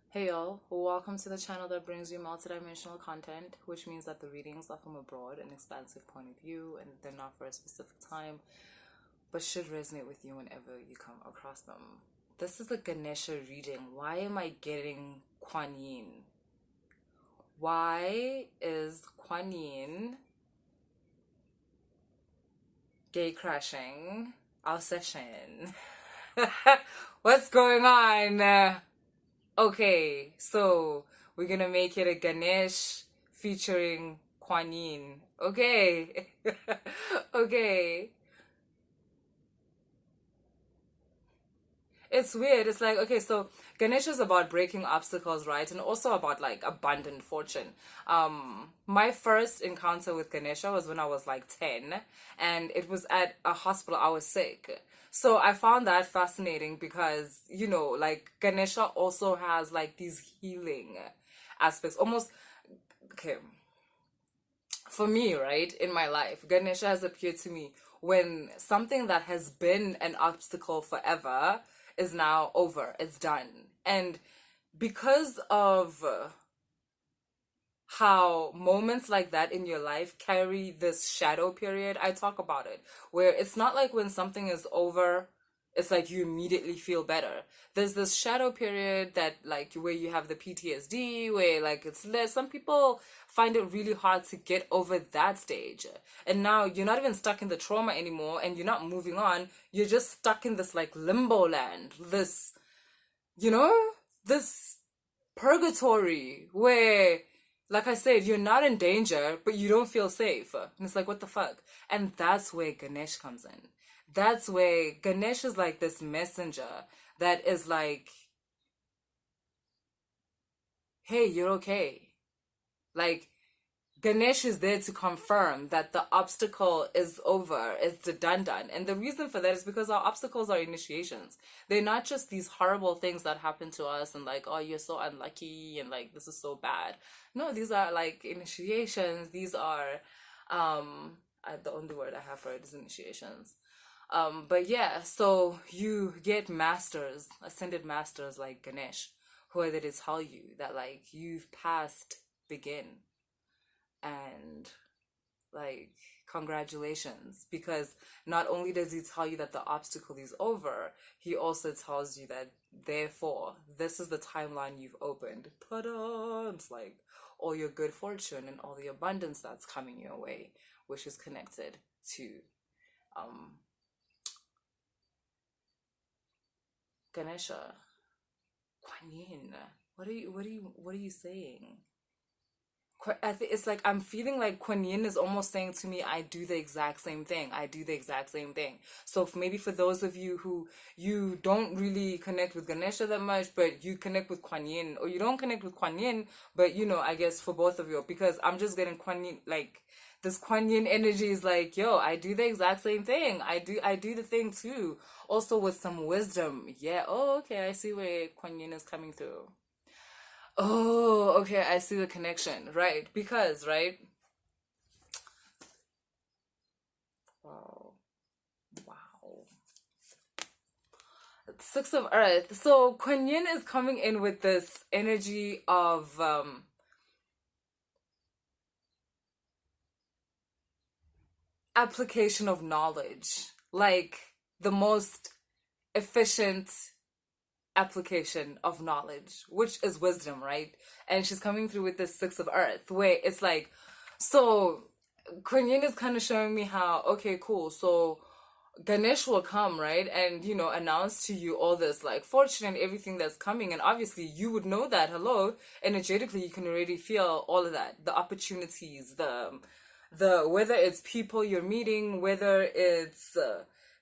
Hey y'all, welcome to the channel that brings you multidimensional content, which means that the readings are from a broad and expansive point of view and they're not for a specific time, but should resonate with you whenever you come across them. This is a Ganesha reading. Why am I getting Quan Yin? Why is Quan Yin gay crashing our session? What's going on? Okay, so we're gonna make it a Ganesh featuring Quan Yin. Okay. Okay. It's weird. It's like, okay, so Ganesh is about breaking obstacles, right? And also about like abundant fortune. My first encounter with Ganesha was when I was like 10, and it was at a hospital. I was sick. So I found that fascinating because, like Ganesha also has like these healing aspects. Almost, okay, for me, right, in my life, Ganesha has appeared to me when something that has been an obstacle forever is now over, it's done. And because of how moments like that in your life carry this shadow period, I talk about it, where it's not like when something is over, it's like you immediately feel better. There's this shadow period that like where you have the PTSD, where like it's less. Some people find it really hard to get over that stage. And now you're not even stuck in the trauma anymore and you're not moving on. You're just stuck in this like limbo land. You know, this purgatory where, like I said, you're not in danger, but you don't feel safe. And it's like, what the fuck? And that's where Ganesh comes in. That's where Ganesh is like this messenger that is like, hey, you're okay. Like, Ganesh is there to confirm that the obstacle is over, it's the done. And the reason for that is because our obstacles are initiations. They're not just these horrible things that happen to us and like, oh, you're so unlucky and like this is so bad. No, these are like initiations. These are the only word I have for it is initiations. But yeah, so you get masters, ascended masters like Ganesh, who are there to tell you that like you've passed begin and like congratulations, because not only does he tell you that the obstacle is over, he also tells you that therefore this is the timeline you've opened. Ta-da! It's like all your good fortune and all the abundance that's coming your way, which is connected to um Ganesha. Kuan Yin, what are you saying? I think it's like I'm feeling like Quan Yin is almost saying to me, I do the exact same thing. I do the exact same thing. So maybe for those of you who you don't really connect with Ganesha that much, but you connect with Quan Yin, or you don't connect with Quan Yin, but I guess for both of you, because I'm just getting Quan Yin, like this Quan Yin energy is like, yo, I do the exact same thing. I do the thing too. Also with some wisdom. Yeah. Oh, okay. I see where Quan Yin is coming through. Oh, okay, I see the connection. Right. Because, right? Wow. Wow. Six of Earth. So Kuan Yin is coming in with this energy of application of knowledge. Like the most efficient application of knowledge, which is wisdom, right? And she's coming through with this Six of Earth, where it's like, so Kuan Yin is kind of showing me how, okay, cool. So Ganesh will come, right? And, announce to you all this like fortune and everything that's coming. And obviously you would know that, hello, energetically, you can already feel all of that, the opportunities, whether it's people you're meeting, whether it's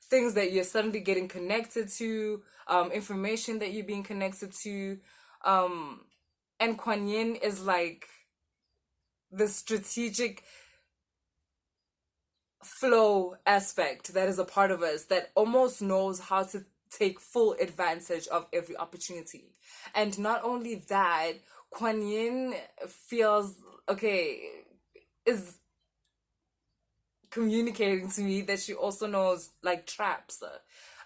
things that you're suddenly getting connected to, information that you're being connected to. And Kuan Yin is like the strategic flow aspect that is a part of us that almost knows how to take full advantage of every opportunity. And not only that, Kuan Yin feels okay, is communicating to me that she also knows like traps.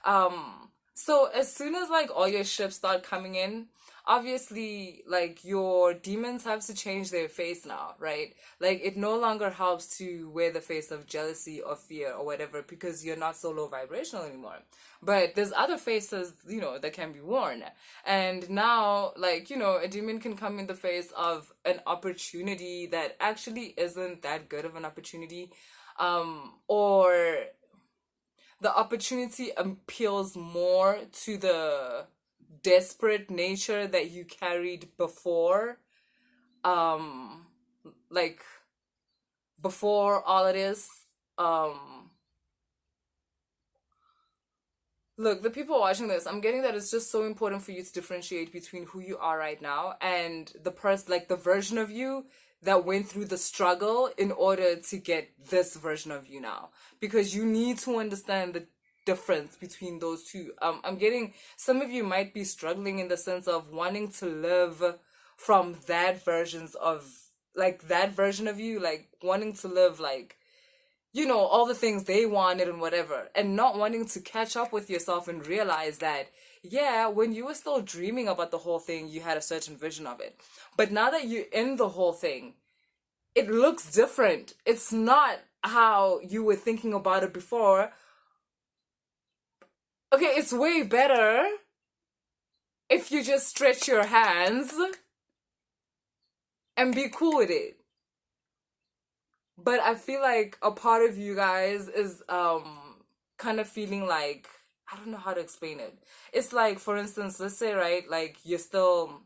Um So as soon as like all your ships start coming in, obviously like your demons have to change their face now, right? Like it no longer helps to wear the face of jealousy or fear or whatever because you're not so low vibrational anymore. But there's other faces, that can be worn. And now, like, a demon can come in the face of an opportunity that actually isn't that good of an opportunity. Or the opportunity appeals more to the desperate nature that you carried before, um like before all of this. um Look, the people watching this, I'm getting that it's just so important for you to differentiate between who you are right now and the person, like the version of you that went through the struggle in order to get this version of you now. Because you need to understand the difference between those two. I'm getting some of you might be struggling in the sense of wanting to live from that version of you, like wanting to live like all the things they wanted and whatever, and not wanting to catch up with yourself and realize that, yeah, when you were still dreaming about the whole thing, you had a certain vision of it. But now that you're in the whole thing, it looks different. It's not how you were thinking about it before. Okay, it's way better if you just stretch your hands and be cool with it. But I feel like a part of you guys is kind of feeling like, I don't know how to explain it. It's like, for instance, let's say, right, like you're still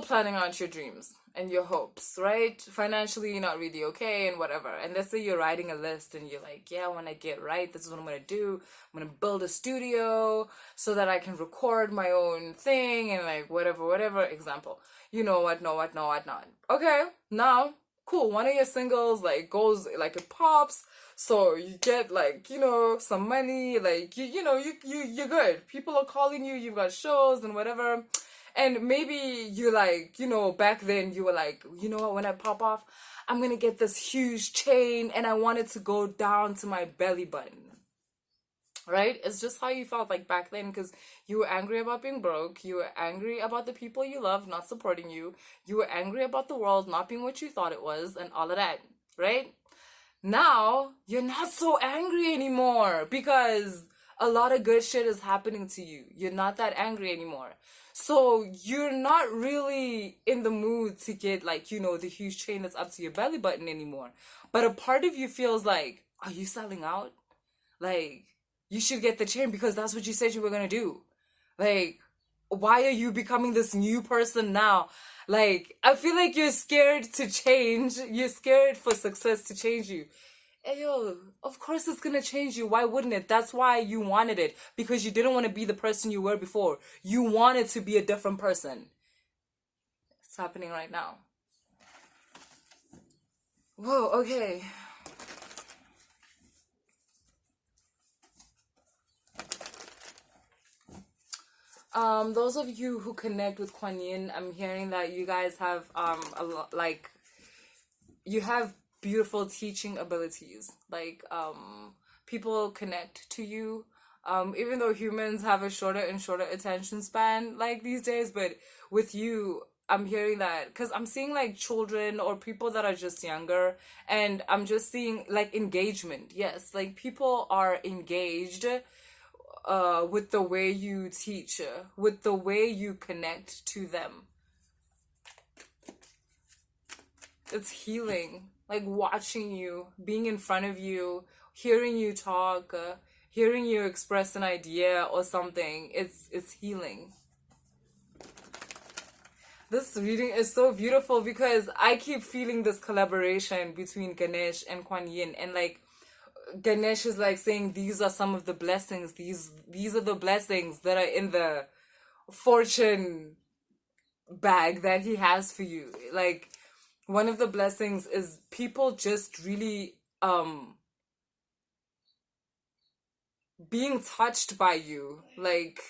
planning out your dreams and your hopes, right? Financially, you're not really okay and whatever. And let's say you're writing a list and you're like, yeah, when I get right, this is what I'm going to do. I'm going to build a studio so that I can record my own thing and like whatever, example. You know what, no, what, no, what, not. Okay, now, cool. One of your singles like goes, like it pops. So you get like, some money, like, you're good. People are calling you, you've got shows and whatever. And maybe you like, back then you were like, you know what, when I pop off, I'm gonna get this huge chain and I want it to go down to my belly button. Right? It's just how you felt like back then because you were angry about being broke. You were angry about the people you love not supporting you. You were angry about the world not being what you thought it was and all of that. Right? Now, you're not so angry anymore because a lot of good shit is happening to you. You're not that angry anymore. So you're not really in the mood to get like, the huge chain that's up to your belly button anymore. But a part of you feels like, are you selling out? Like, you should get the chain because that's what you said you were going to do. Like, why are you becoming this new person now? Like, I feel like you're scared to change. You're scared for success to change you. Hey, yo, of course it's gonna change you. Why wouldn't it? That's why you wanted it. Because you didn't want to be the person you were before. You wanted to be a different person. It's happening right now. Whoa, okay. Those of you who connect with Quan, I'm hearing that you guys have you have beautiful teaching abilities. Like people connect to you. Even though humans have a shorter and shorter attention span like these days, but with you, I'm hearing that because I'm seeing like children or people that are just younger, and I'm just seeing like engagement. Yes, like people are engaged with the way you teach, with the way you connect to them. It's healing. Like watching you, being in front of you, hearing you talk, hearing you express an idea or something. It's healing. This reading is so beautiful because I keep feeling this collaboration between Ganesh and Quan Yin, and like Ganesh is like saying these are some of the blessings. These are the blessings that are in the fortune bag that he has for you. Like one of the blessings is people just really being touched by you, like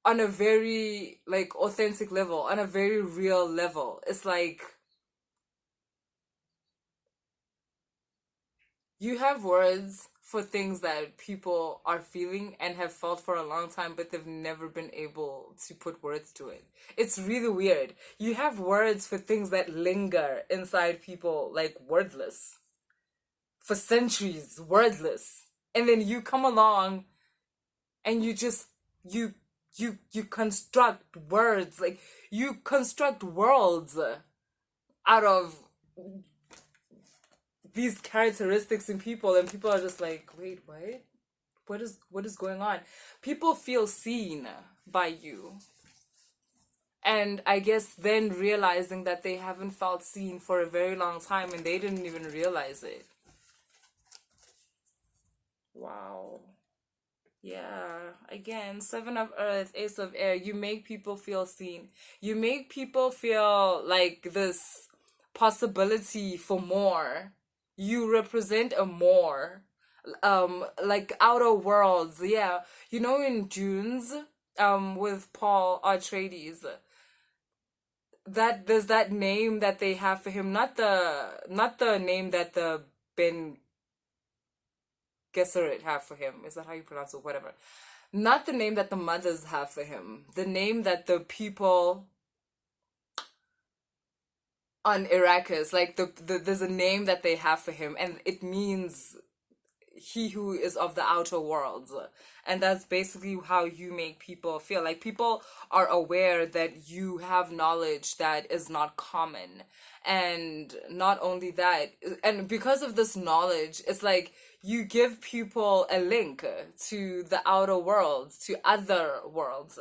on a very like authentic level, on a very real level. It's like you have words for things that people are feeling and have felt for a long time, but they've never been able to put words to it. It's really weird. You have words for things that linger inside people, like wordless, for centuries, wordless. And then you come along and you just, you construct words, like you construct worlds out of these characteristics in people, and people are just like, wait, what is going on? People feel seen by you, and I guess then realizing that they haven't felt seen for a very long time and they didn't even realize it. Wow. Yeah, again, Seven of Earth, Ace of Air, you make people feel seen. You make people feel like this possibility for more. You represent a more. Like Outer Worlds, yeah. You know, in June's, with Paul Atreides, that there's that name that they have for him, not the name that the Ben Gesserit have for him. Is that how you pronounce it? Whatever. Not the name that the mothers have for him. The name that the people on Arrakis, like there's a name that they have for him, and it means he who is of the outer worlds. And that's basically how you make people feel. Like, people are aware that you have knowledge that is not common. And not only that, and because of this knowledge, it's like you give people a link to the outer worlds, to other worlds.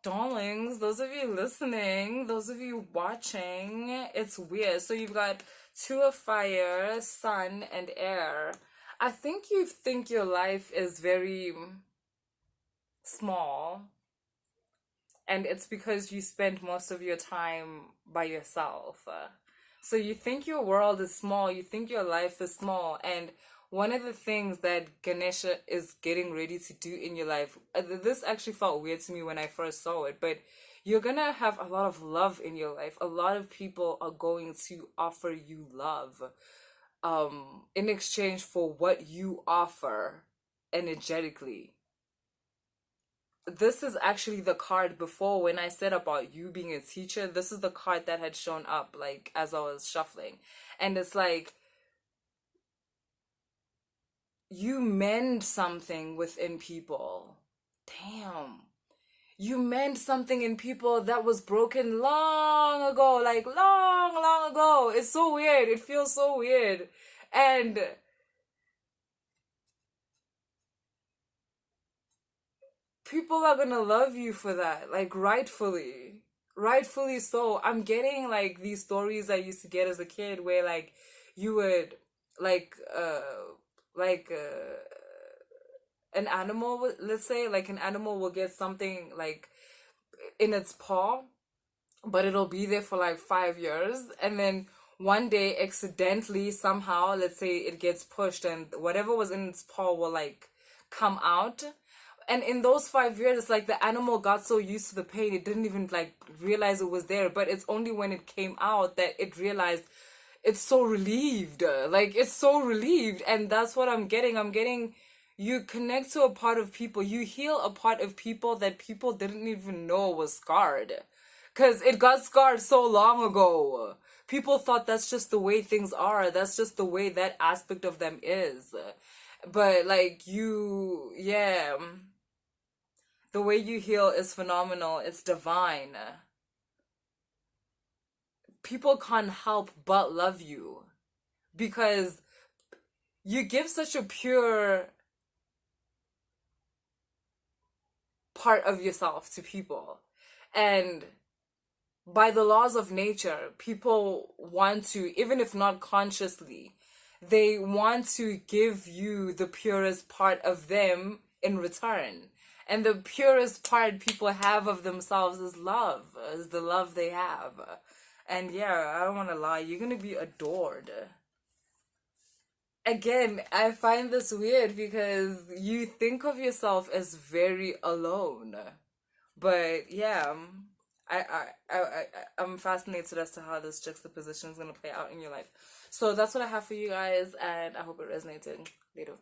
Darlings, those of you listening, those of you watching, it's weird. So you've got two of fire, sun, and air. I think you think your life is very small, and it's because you spend most of your time by yourself. So you think your world is small, you think your life is small, and one of the things that Ganesha is getting ready to do in your life, this actually felt weird to me when I first saw it, but you're gonna have a lot of love in your life. A lot of people are going to offer you love, in exchange for what you offer energetically. This is actually the card before, when I said about you being a teacher. This is the card that had shown up, like, as I was shuffling. And it's like, you mend something within people. Damn. You mend something in people that was broken long ago, like long, long ago. It's so weird. It feels so weird. And people are gonna love you for that, like, rightfully so. I'm getting like these stories I used to get as a kid, where like you would, like like an animal, let's say, like an animal will get something like in its paw, but it'll be there for like 5 years, and then one day accidentally, somehow, let's say it gets pushed, and whatever was in its paw will like come out. And in those 5 years, it's like the animal got so used to the pain, it didn't even like realize it was there. But it's only when it came out that it realized it's so relieved. Like, it's so relieved. And that's what I'm getting. I'm getting, you connect to a part of people, you heal a part of people that people didn't even know was scarred. Because it got scarred so long ago. People thought that's just the way things are. That's just the way that aspect of them is. But like, you, yeah, the way you heal is phenomenal. It's divine. People can't help but love you because you give such a pure part of yourself to people. And by the laws of nature, people want to, even if not consciously, they want to give you the purest part of them in return. And the purest part people have of themselves is love, is the love they have. And yeah, I don't want to lie, you're going to be adored. Again, I find this weird because you think of yourself as very alone. But yeah, I'm fascinated as to how this juxtaposition is going to play out in your life. So that's what I have for you guys, and I hope it resonated. Later.